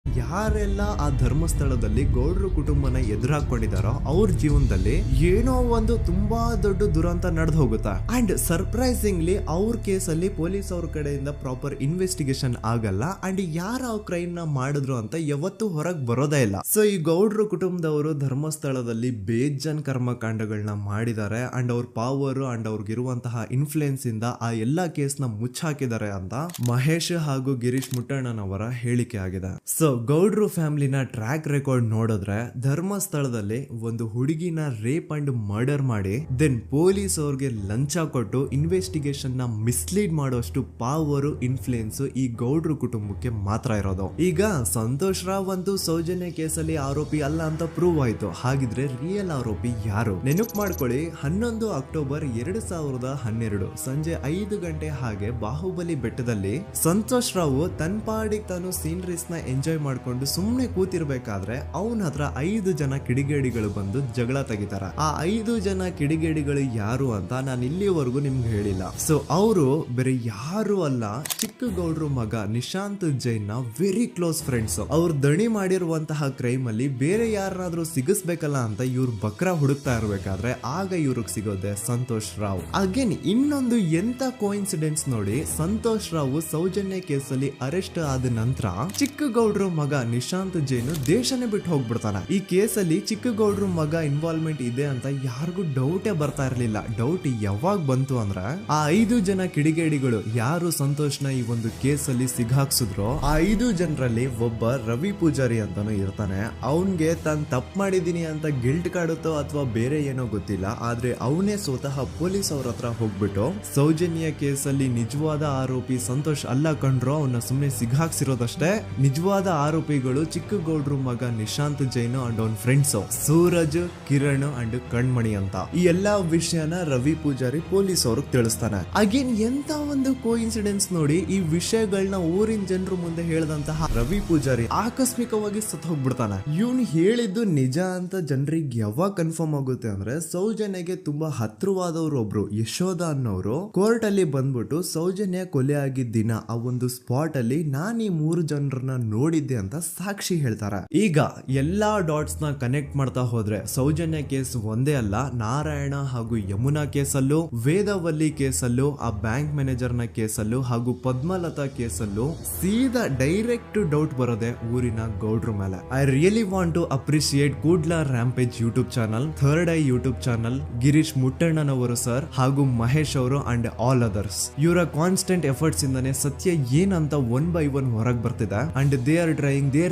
ಯಾರೆಲ್ಲ ಆ ಧರ್ಮಸ್ಥಳದಲ್ಲಿ ಗೌಡ್ರು ಕುಟುಂಬನ ಎದುರಾಕೊಂಡಿದಾರೋ ಅವ್ರ ಜೀವನದಲ್ಲಿ ಏನೋ ಒಂದು ತುಂಬಾ ದೊಡ್ಡ ದುರಂತ ನಡೆದು ಹೋಗುತ್ತಾ. ಅಂಡ್ ಸರ್ಪ್ರೈಸಿಂಗ್ಲಿ ಅವ್ರ ಕೇಸಲ್ಲಿ ಪೊಲೀಸ್ ಅವ್ರ ಕಡೆಯಿಂದ ಪ್ರಾಪರ್ ಇನ್ವೆಸ್ಟಿಗೇಷನ್ ಆಗಲ್ಲ. ಅಂಡ್ ಯಾರ ಆ ಕ್ರೈಮ್ ನ ಮಾಡಿದ್ರು ಅಂತ ಯಾವತ್ತೂ ಹೊರಗೆ ಬರೋದೇ ಇಲ್ಲ. ಸೊ ಈ ಗೌಡ್ರು ಕುಟುಂಬದವರು ಧರ್ಮಸ್ಥಳದಲ್ಲಿ ಬೇಜನ್ ಕರ್ಮಕಾಂಡಗಳನ್ನ ಮಾಡಿದ್ದಾರೆ. ಅಂಡ್ ಅವ್ರ ಪವರ್ ಅಂಡ್ ಅವ್ರಿಗಿರುವಂತಹ ಇನ್ಫ್ಲೂಯೆನ್ಸ್ ಇಂದ ಆ ಎಲ್ಲಾ ಕೇಸ್ ನ ಮುಚ್ಚಾಕಿದ್ದಾರೆ ಅಂತ ಮಹೇಶ್ ಹಾಗೂ ಗಿರೀಶ್ ಮುಟ್ಟಣ್ಣನವರ ಹೇಳಿಕೆ ಆಗಿದೆ. ಸೊ ಗೌಡ್ರು ಫ್ಯಾಮಿಲಿನ ಟ್ರ್ಯಾಕ್ ರೆಕಾರ್ಡ್ ನೋಡಿದ್ರೆ ಧರ್ಮಸ್ಥಳದಲ್ಲಿ ಒಂದು ಹುಡುಗಿನ ರೇಪ್ ಅಂಡ್ ಮರ್ಡರ್ ಮಾಡಿ ದೆನ್ ಪೊಲೀಸ್ ಅವ್ರಿಗೆ ಲಂಚ ಕೊಟ್ಟು ಇನ್ವೆಸ್ಟಿಗೇಷನ್ ನ ಮಿಸ್ಲೀಡ್ ಮಾಡೋಷ್ಟು ಪವರ್ ಇನ್ಫ್ಲೂಯೆನ್ಸ್ ಈ ಗೌಡ್ರು ಕುಟುಂಬಕ್ಕೆ ಮಾತ್ರ ಇರೋದು. ಈಗ ಸಂತೋಷ್ ರಾವ್ ಅಂತೂ ಸೌಜನ್ಯ ಕೇಸಲ್ಲಿ ಆರೋಪಿ ಅಲ್ಲ ಅಂತ ಪ್ರೂವ್ ಆಯ್ತು. ಹಾಗಿದ್ರೆ ರಿಯಲ್ ಆರೋಪಿ ಯಾರು? ನೆನಪು ಮಾಡ್ಕೊಳ್ಳಿ, 11 ಅಕ್ಟೋಬರ್ 2012 ಸಂಜೆ 5 ಗಂಟೆ ಹಾಗೆ ಬಾಹುಬಲಿ ಬೆಟ್ಟದಲ್ಲಿ ಸಂತೋಷ್ ರಾವ್ ತನ್ನ ಪಾಡಿಗೆ ತಾನು ಸೀನರೀಸ್ ನ ಎಂಜಾಯ್ ಮಾಡ್ಕೊಂಡು ಸುಮ್ನೆ ಕೂತಿರ್ಬೇಕಾದ್ರೆ ಅವನ ಹತ್ರ 5 ಜನ ಕಿಡಿಗೇಡಿಗಳು ಬಂದು ಜಗಳ ತೆಗಿತಾರ. ಆ 5 ಜನ ಕಿಡಿಗೇಡಿಗಳು ಯಾರು ಅಂತ ನಾನು ಇಲ್ಲಿವರೆಗೂ ನಿಮ್ಗೆ ಹೇಳಿಲ್ಲ. ಸೊ ಅವರು ಬೇರೆ ಯಾರು ಅಲ್ಲ, ಚಿಕ್ಕ ಗೌಡ್ರು ಮಗ ನಿಶಾಂತ್ ಜೈನ್ ನ ವೆರಿ ಕ್ಲೋಸ್ ಫ್ರೆಂಡ್ಸ್. ಅವ್ರು ದಣಿ ಮಾಡಿರುವಂತಹ ಕ್ರೈಮ್ ಅಲ್ಲಿ ಬೇರೆ ಯಾರನ್ನಾದ್ರೂ ಸಿಗಿಸ್ಬೇಕಲ್ಲ ಅಂತ ಇವ್ರು ಬಕ್ರ ಹುಡುಕ್ತಾ ಇರ್ಬೇಕಾದ್ರೆ ಆಗ ಇವ್ರಿಗೆ ಸಿಗೋದೆ ಸಂತೋಷ್ ರಾವ್. ಅಗೇನ್ ಇನ್ನೊಂದು ಎಂತ ಕೋಇನ್ಸಿಡೆನ್ಸ್ ನೋಡಿ, ಸಂತೋಷ್ ರಾವ್ ಸೌಜನ್ಯ ಕೇಸಲ್ಲಿ ಅರೆಸ್ಟ್ ಆದ ನಂತರ ಚಿಕ್ಕ ಗೌಡ್ರು ಮಗ ನಿಶಾಂತ್ ಜೈನ್ ದೇಶನೇ ಬಿಟ್ಟು ಹೋಗ್ಬಿಡ್ತಾನೆ. ಈ ಕೇಸಲ್ಲಿ ಚಿಕ್ಕ ಗೌಡ್ರು ಮಗ ಇನ್ವಾಲ್ವ್ಮೆಂಟ್ ಇದೆ ಅಂತ ಯಾರಿಗೂ ಡೌಟೇ ಬರ್ತಾ ಇರ್ಲಿಲ್ಲ. ಡೌಟ್ ಯಾವಾಗ ಬಂತು ಅಂದ್ರೆ ಆ 5 ಜನ ಕಿಡಿಗೇಡಿಗಳು ಯಾರು ಸಂತೋಷ್ನ ಈ ಒಂದು ಕೇಸಲ್ಲಿ ಸಿಗಾಕ್ಸಿದ್ರು ಆ 5 ಜನರಲ್ಲಿ ಒಬ್ಬ ರವಿ ಪೂಜಾರಿ ಅಂತಾನು ಇರ್ತಾನೆ. ಅವನ್ಗೆ ತಾನು ತಪ್ಪು ಮಾಡಿದೀನಿ ಅಂತ ಗಿಲ್ಟ್ ಕಾಡುತ್ತೋ ಅಥವಾ ಬೇರೆ ಏನೋ ಗೊತ್ತಿಲ್ಲ, ಆದ್ರೆ ಅವನೇ ಸ್ವತಃ ಪೊಲೀಸ್ ಅವ್ರ ಹತ್ರ ಹೋಗ್ಬಿಟ್ಟು ಸೌಜನ್ಯ ಕೇಸಲ್ಲಿ ನಿಜವಾದ ಆರೋಪಿ ಸಂತೋಷ್ ಅಲ್ಲ ಕಂಡ್ರು, ಅವನ್ನ ಸುಮ್ನೆ ಸಿಗಾಕ್ಸಿರೋದಷ್ಟೇ, ನಿಜವಾದ ಆರೋಪಿಗಳು ಚಿಕ್ಕ ಗೌಡ್ರು ಮಗ ನಿಶಾಂತ್ ಜೈನ್ ಅಂಡ್ ಅವನ್ ಫ್ರೆಂಡ್ಸ್ ಸೂರಜ್, ಕಿರಣ್ ಅಂಡ್ ಕಣ್ಮಣಿ ಅಂತ. ಈ ಎಲ್ಲಾ ವಿಷಯನ ರವಿ ಪೂಜಾರಿ ಪೊಲೀಸ್ ಅವ್ರಿಗೆ ತಿಳಿಸ್ತಾನೆ. ಅಗೇನ್ ಎಂತ ಒಂದು ಕೋಇನ್ಸಿಡೆನ್ಸ್ ನೋಡಿ, ಈ ವಿಷಯಗಳನ್ನ ಊರಿನ ಜನರು ಮುಂದೆ ಹೇಳಿದಂತಹ ರವಿ ಪೂಜಾರಿ ಆಕಸ್ಮಿಕವಾಗಿ ಸತ್ತು ಹೋಗ್ಬಿಡ್ತಾನೆ. ಇವನು ಹೇಳಿದ್ದು ನಿಜ ಅಂತ ಜನರಿಗೆ ಯಾವಾಗ ಕನ್ಫರ್ಮ್ ಆಗುತ್ತೆ ಅಂದ್ರೆ ಸೌಜನ್ಯಗೆ ತುಂಬಾ ಹತ್ರವಾದವ್ರು ಒಬ್ರು ಯಶೋಧ ಅನ್ನೋರು ಕೋರ್ಟ್ ಅಲ್ಲಿ ಬಂದ್ಬಿಟ್ಟು ಸೌಜನ್ಯ ಕೊಲೆ ಆಗಿದ್ದ ದಿನ ಆ ಒಂದು ಸ್ಪಾಟ್ ಅಲ್ಲಿ ನಾನು ಈ 3 ಜನರನ್ನ ನೋಡಿದ್ದೆ ಅಂತ ಸಾಕ್ಷಿ ಹೇಳ್ತಾರೆ. ಈಗ ಎಲ್ಲಾ ಡಾಟ್ಸ್ ನ ಕನೆಕ್ಟ್ ಮಾಡ್ತಾ ಹೋದ್ರೆ ಸೌಜನ್ಯ ಕೇಸ್ ಒಂದೇ ಅಲ್ಲ, ನಾರಾಯಣ ಹಾಗೂ ಯಮುನಾ ಕೇಸಲ್ಲೂ, ವೇದವಲ್ಲಿ ಕೇಸಲ್ಲೂ, ಆ ಬ್ಯಾಂಕ್ ಮ್ಯಾನೇಜರ್ ನ ಕೇಸಲ್ಲೂ ಹಾಗೂ ಪದ್ಮಲತಾ ಕೇಸಲ್ಲೂ ಸೀದಾ ಡೈರೆಕ್ಟ್ ಡೌಟ್ ಬರೋದೆ ಊರಿನ ಗೌಡ್ರ ಮೇಲೆ. I really want to appreciate Kudla rampage YouTube channel, third eye YouTube channel, Girish ಮುಟ್ಟಣ್ಣನವರು ಸರ್ ಹಾಗೂ ಮಹೇಶ್ ಅವರು ಅಂಡ್ ಆಲ್ ಅದರ್ಸ್. ಇವರ ಕಾನ್ಸ್ಟೆಂಟ್ ಎಫರ್ಟ್ಸ್ ಇಂದಾನೆ ಸತ್ಯ ಏನಂತ 1 by 1 ಹೊರಗೆ ಬರ್ತಿದೆ. And they are trying there